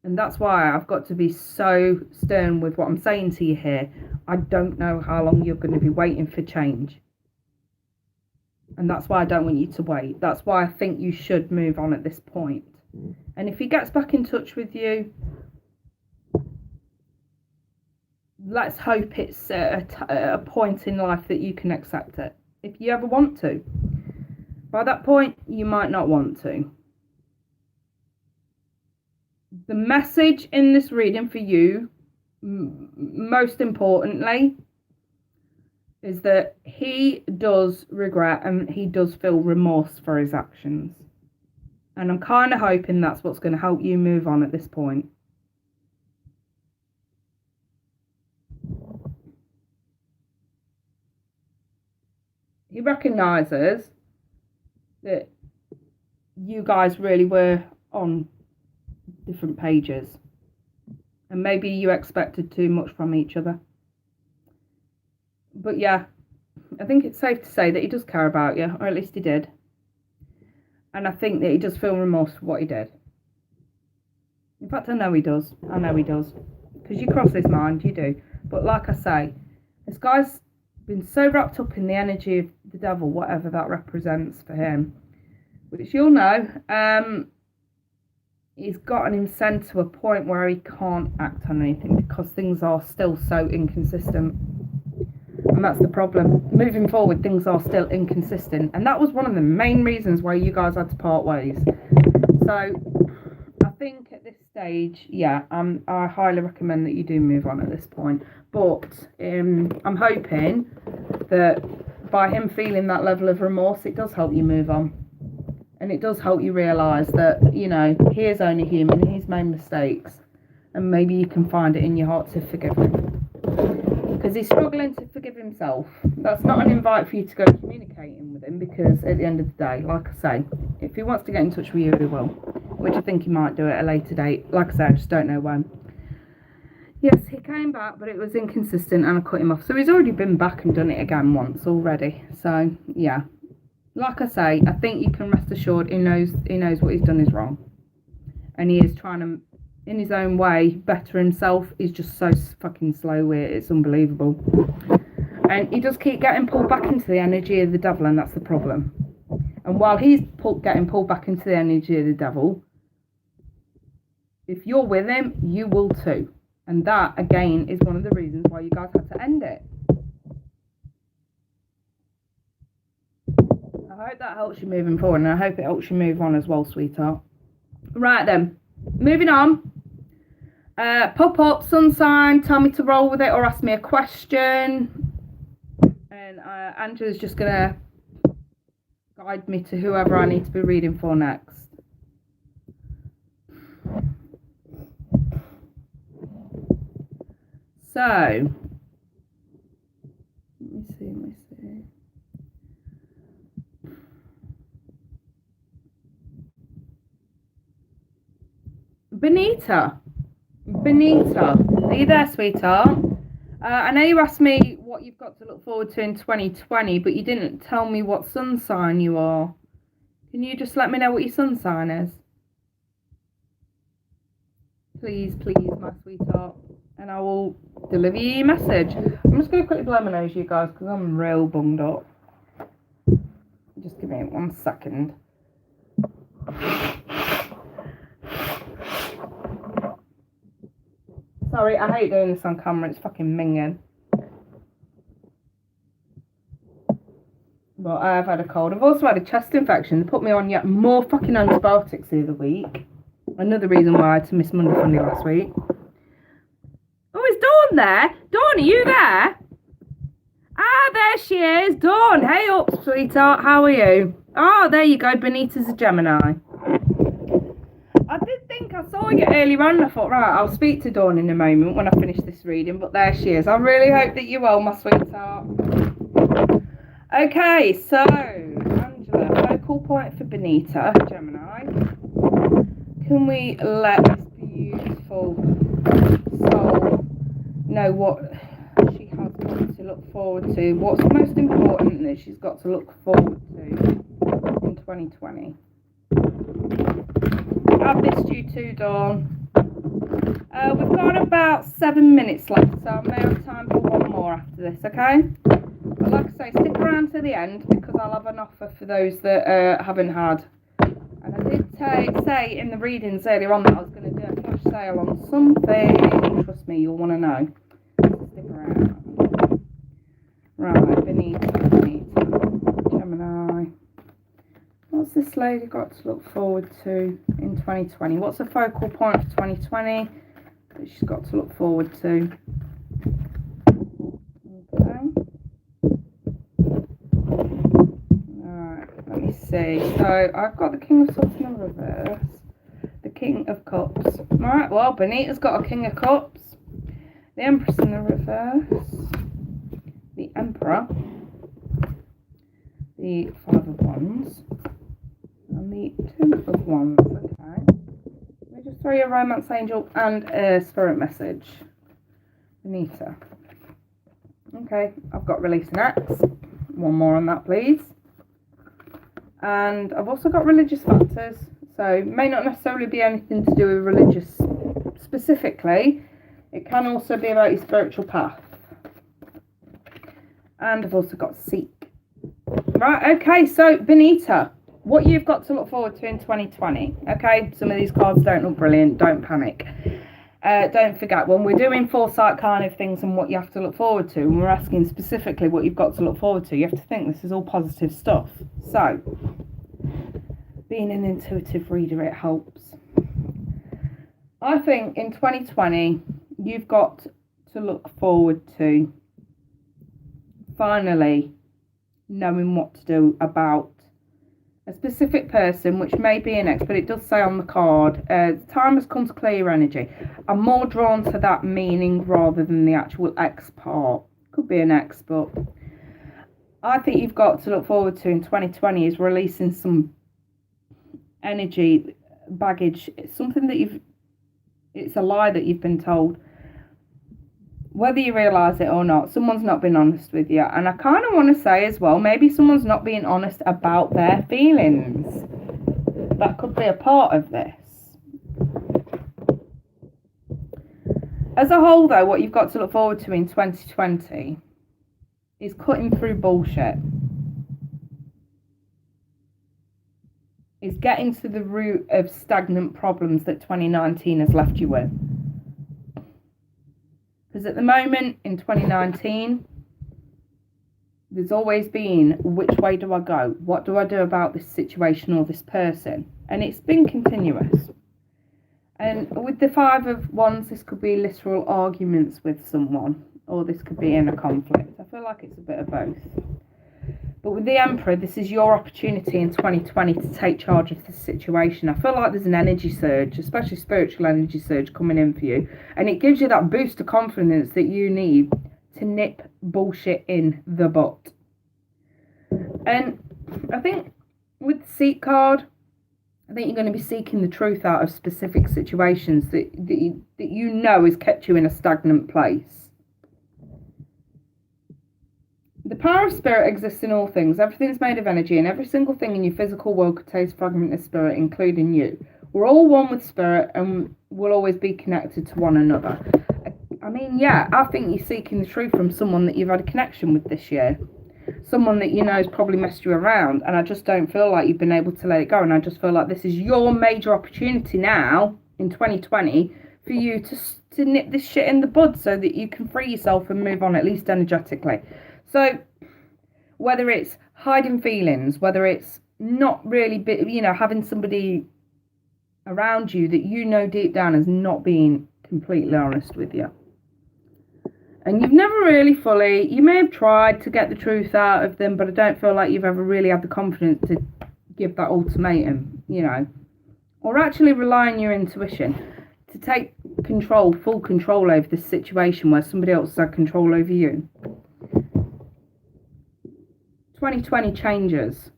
And that's why I've got to be so stern with what I'm saying to you here. I don't know how long you're going to be waiting for change. And that's why I don't want you to wait. That's why I think you should move on at this point. And if he gets back in touch with you, let's hope it's a point in life that you can accept it. If you ever want to. By that point, you might not want to. The message in this reading for you, most importantly, is that he does regret and he does feel remorse for his actions. And I'm kind of hoping that's what's going to help you move on at this point. He recognises that you guys really were on different pages. And maybe you expected too much from each other. But yeah, I think it's safe to say that he does care about you, or at least he did. And I think that he does feel remorse for what he did. In fact, I know he does. I know he does. Because you cross his mind, you do. But like I say, this guy's been so wrapped up in the energy of the devil, whatever that represents for him, which you'll know, he's gotten him sent to a point where he can't act on anything because things are still so inconsistent. And that's the problem. Moving forward, things are still inconsistent. And that was one of the main reasons why you guys had to part ways. So I think at this stage, yeah, I highly recommend that you do move on at this point. But I'm hoping that by him feeling that level of remorse, it does help you move on. And it does help you realise that, you know, he is only human, he's made mistakes. And maybe you can find it in your heart to forgive him. Because he's struggling to forgive himself. That's not an invite for you to go communicating with him, because at the end of the day, like I say, if he wants to get in touch with you, he will. Which I think he might do at a later date. Like I say, I just don't know when. Yes, he came back, but it was inconsistent and I cut him off. So he's already been back and done it again once already. So, yeah. Like I say, I think you can rest assured he knows what he's done is wrong. And he is trying to, in his own way, better himself. He's just so fucking slow with it. It's unbelievable. And he does keep getting pulled back into the energy of the devil, and that's the problem. And while he's getting pulled back into the energy of the devil, if you're with him, you will too. And that, again, is one of the reasons why you guys had to end it. I hope that helps you moving forward, and I hope it helps you move on as well, sweetheart. Right then, moving on. Pop up, sun sign, tell me to roll with it or ask me a question. And Angela's just going to guide me to whoever I need to be reading for next. So, let me see. Benita, are you there, sweetheart? I know you asked me what you've got to look forward to in 2020, but you didn't tell me what sun sign you are. Can you just let me know what your sun sign is? Please, my sweetheart. And I will deliver you your message. I'm just going to quickly blow my nose, you guys, because I'm real bummed up. Just give me 1 second. Sorry, I hate doing this on camera. It's fucking minging. But I have had a cold. I've also had a chest infection. They put me on yet more fucking antibiotics the other week. Another reason why I had to miss Monday Funday last week. Oh, is Dawn there? Dawn, are you there? Ah, there she is. Dawn, hey up, sweetheart. How are you? Oh, there you go. Benita's a Gemini. I did think I saw you earlier on. I thought, right, I'll speak to Dawn in a moment when I finish this reading. But there she is. I really hope that you're well, my sweetheart. Okay, so, Angela, focal point for Benita, Gemini. Can we let this beautiful soul know what she has got to look forward to? What's most important that she's got to look forward to in 2020? Add this to you too, Dawn. We've got about 7 minutes left, so I may have time for one more after this, okay? But like I say, stick around to the end because I'll have an offer for those that haven't had. And I did say in the readings earlier on that I was going to do a flash sale on something. Trust me, you'll want to know. Stick around. Right, Benita, Gemini. What's this lady got to look forward to in 2020? What's a focal point for 2020 that she's got to look forward to? Okay. Alright, let me see. So I've got the King of Swords in reverse. The King of Cups. Alright, well, Benita's got a King of Cups. The Empress in the reverse. The Emperor. The Five of Wands. And the Two of Wands. Okay. Let me just throw you a romance angel and a spirit message. Benita. Okay, I've got Release an X. One more on that, please. And I've also got religious factors. So it may not necessarily be anything to do with religious specifically. It can also be about your spiritual path. And I've also got Seek. Right, okay, so Benita, what you've got to look forward to in 2020. Okay, some of these cards don't look brilliant, don't panic. Don't forget, when we're doing foresight kind of things and what you have to look forward to, and we're asking specifically what you've got to look forward to, you have to think this is all positive stuff. So, being an intuitive reader, it helps. I think in 2020, you've got to look forward to finally knowing what to do about a specific person, which may be an ex, but it does say on the card, time has come to clear your energy. I'm more drawn to that meaning rather than the actual ex part. Could be an ex, but I think you've got to look forward to in 2020 is releasing some energy, baggage. It's something that it's a lie that you've been told. Whether you realise it or not, someone's not been honest with you. And I kind of want to say as well, maybe someone's not being honest about their feelings. That could be a part of this. As a whole, though, what you've got to look forward to in 2020 is cutting through bullshit. Is getting to the root of stagnant problems that 2019 has left you with. Because at the moment, in 2019, there's always been, which way do I go? What do I do about this situation or this person? And it's been continuous. And with the Five of Wands, this could be literal arguments with someone, or this could be in a conflict. I feel like it's a bit of both. But with the Emperor, this is your opportunity in 2020 to take charge of this situation. I feel like there's an energy surge, especially spiritual energy surge coming in for you. And it gives you that boost of confidence that you need to nip bullshit in the butt. And I think with the Seek card, I think you're going to be seeking the truth out of specific situations that you know has kept you in a stagnant place. The power of spirit exists in all things. Everything's made of energy, and every single thing in your physical world contains a fragment of spirit, including you. We're all one with spirit, and we'll always be connected to one another. I mean, yeah, I think you're seeking the truth from someone that you've had a connection with this year. Someone that you know has probably messed you around, and I just don't feel like you've been able to let it go. And I just feel like this is your major opportunity now, in 2020, for you to nip this shit in the bud so that you can free yourself and move on, at least energetically. So, whether it's hiding feelings, whether it's not really, having somebody around you that you know deep down has not been completely honest with you. And you've never really fully, you may have tried to get the truth out of them, but I don't feel like you've ever really had the confidence to give that ultimatum, or actually rely on your intuition to take control, full control over this situation where somebody else has had control over you. 2020 changes.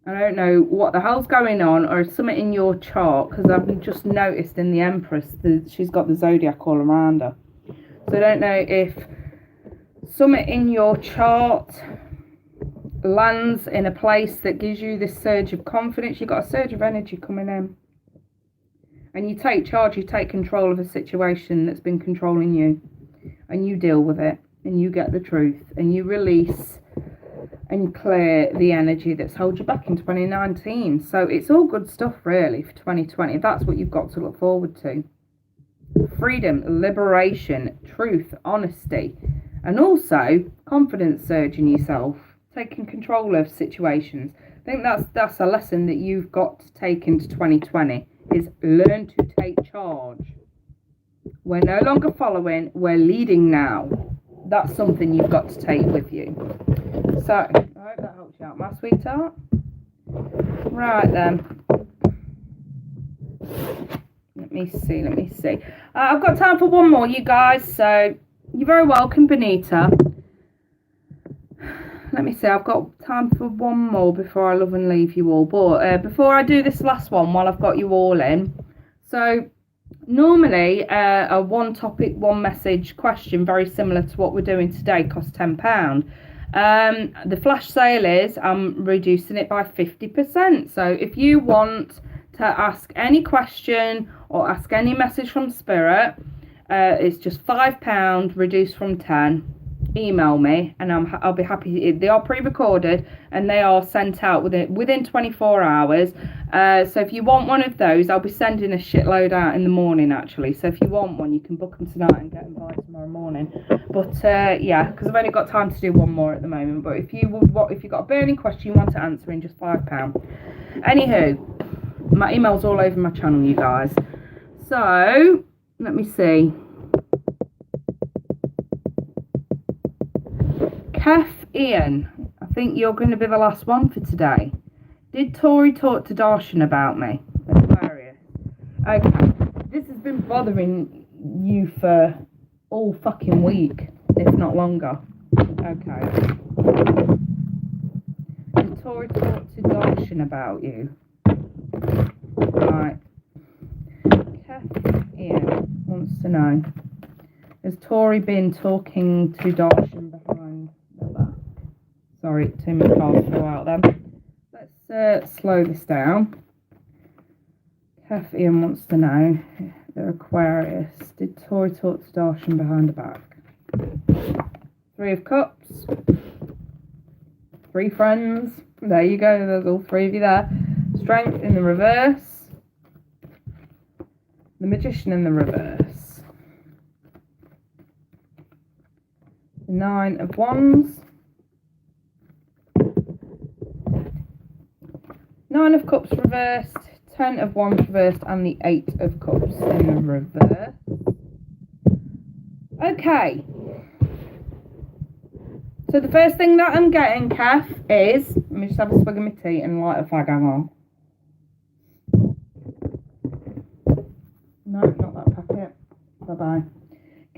I don't know what the hell's going on, or something in your chart, because I've just noticed in the Empress that she's got the zodiac all around her. So I don't know if something in your chart lands in a place that gives you this surge of confidence. You've got a surge of energy coming in, and you take charge, you take control of a situation that's been controlling you, and you deal with it, and you get the truth, and you release and clear the energy that's held you back in 2019. So it's all good stuff really for 2020. That's what you've got to look forward to. Freedom, liberation, truth, honesty, and also confidence surge in yourself, taking control of situations. I think that's a lesson that you've got to take into 2020, is learn to take charge. We're no longer following, we're leading now. That's something you've got to take with you. So, I hope that helps you out, my sweetheart. Right then. Let me see. I've got time for one more, you guys. So, you're very welcome, Benita. Let me see. I've got time for one more before I love and leave you all. But before I do this last one, while I've got you all in. So, normally, a one topic, one message question, very similar to what we're doing today, costs £10. The flash sale is I'm reducing it by 50%. So if you want to ask any question or ask any message from spirit, it's just £5 reduced from 10. email me, and I'll be happy. They are pre-recorded and they are sent out within 24 hours. So if you want one of those, I'll be sending a shitload out in the morning actually. So if you want one, you can book them tonight and get them by tomorrow morning. But yeah, because I've only got time to do one more at the moment. But if you've got a burning question you want to answer in just £5. Anywho, my email's all over my channel, you guys. So let me see. Kef Ian, I think you're going to be the last one for today. Did Tori talk to Darshan about me? Aquarius. Okay, this has been bothering you for all fucking week, if not longer. Okay. Did Tori talk to Darshan about you? Right. Kef Ian wants to know, has Tori been talking to Darshan behind the back? Sorry, too many cards flew out then. Let's slow this down. Kef Ian wants to know, the Aquarius, did Tori talk to Darshan behind the back? 3 of Cups. 3 friends. There you go, there's all 3 of you there. Strength in the reverse. The Magician in the reverse. 9 of Wands. 9 of Cups reversed, 10 of Wands reversed, and the 8 of Cups in the reverse. Okay. So the first thing that I'm getting, Kef, is... Let me just have a swig of my tea and light a fag on. No, not that packet. Bye-bye.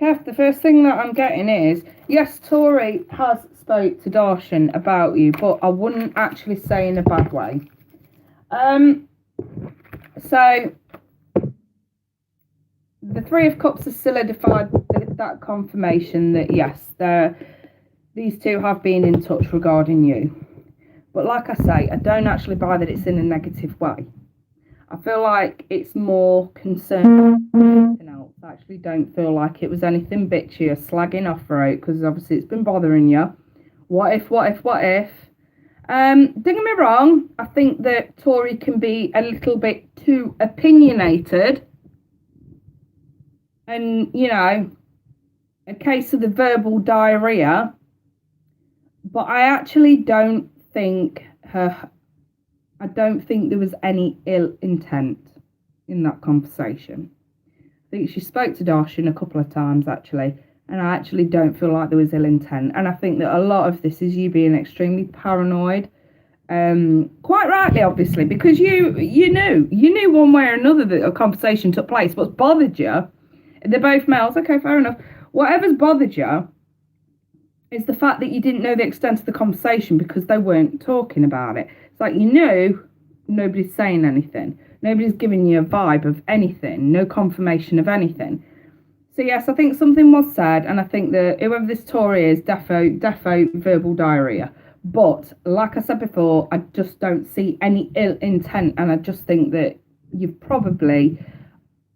Kef, the first thing that I'm getting is... Yes, Tori has spoke to Darshan about you, but I wouldn't actually say in a bad way. So the 3 of Cups has solidified that confirmation that yes, these two have been in touch regarding you. But like I say, I don't actually buy that it's in a negative way. I feel like it's more concerned than anything else. I actually don't feel like it was anything bitchy or slagging off her out, because obviously it's been bothering you. What if? Don't get me wrong, I think that Tori can be a little bit too opinionated. And, you know, a case of the verbal diarrhea. But I actually don't think there was any ill intent in that conversation. I think she spoke to Darshan a couple of times, actually. And I actually don't feel like there was ill intent. And I think that a lot of this is you being extremely paranoid. Quite rightly, obviously, because you knew one way or another that a conversation took place. What's bothered you, they're both males, okay, fair enough. Whatever's bothered you is the fact that you didn't know the extent of the conversation because they weren't talking about it. It's like you knew nobody's saying anything. Nobody's giving you a vibe of anything. No confirmation of anything. So yes, I think something was said, and I think that whoever this Tory is, defo verbal diarrhea. But like I said before, I just don't see any ill intent, and I just think that you've probably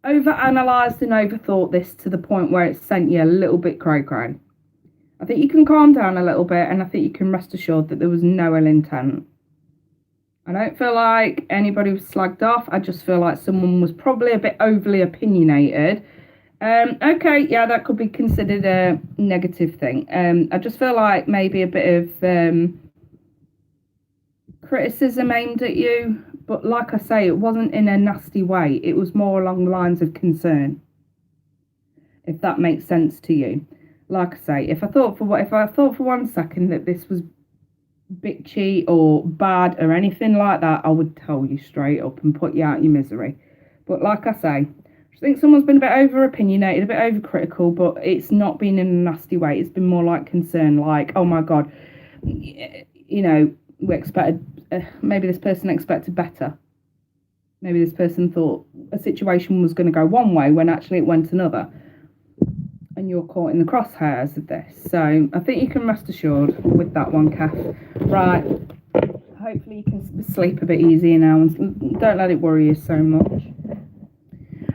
overanalyzed and overthought this to the point where it's sent you a little bit cray-cray. I think you can calm down a little bit, and I think you can rest assured that there was no ill intent. I don't feel like anybody was slagged off. I just feel like someone was probably a bit overly opinionated. Okay, yeah, that could be considered a negative thing. I just feel like maybe a bit of criticism aimed at you, but like I say, it wasn't in a nasty way. It was more along the lines of concern, if that makes sense to you. Like I say, if I thought for 1 second that this was bitchy or bad or anything like that, I would tell you straight up and put you out your misery. But like I say, I think someone's been a bit over opinionated, a bit over critical, but it's not been in a nasty way. It's been more like concern, like, oh my God, you know, we expected, maybe this person expected better. Maybe this person thought a situation was going to go one way when actually it went another. And you're caught in the crosshairs of this. So I think you can rest assured with that one, Kath. Right. Hopefully you can sleep a bit easier now and don't let it worry you so much.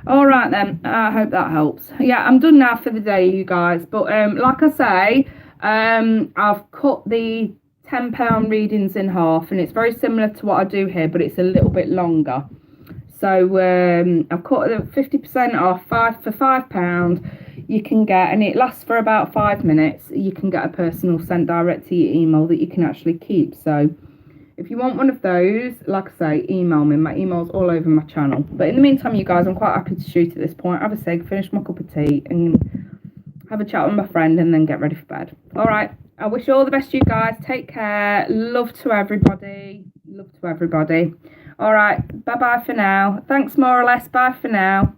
All right then, I hope that helps. Yeah, I'm done now for the day, you guys. But like I say, I've cut the £10 readings in half, and it's very similar to what I do here, but it's a little bit longer. So I've cut it 50% off for £5. You can get, and it lasts for about 5 minutes. You can get a personal sent direct to your email that you can actually keep. So if you want one of those, like I say, email me. My email's all over my channel. But in the meantime, you guys, I'm quite happy to shoot at this point. Have a cig, finish my cup of tea, and have a chat with my friend, and then get ready for bed. All right. I wish you all the best, you guys. Take care. Love to everybody. Love to everybody. All right. Bye-bye for now. Thanks, more or less. Bye for now.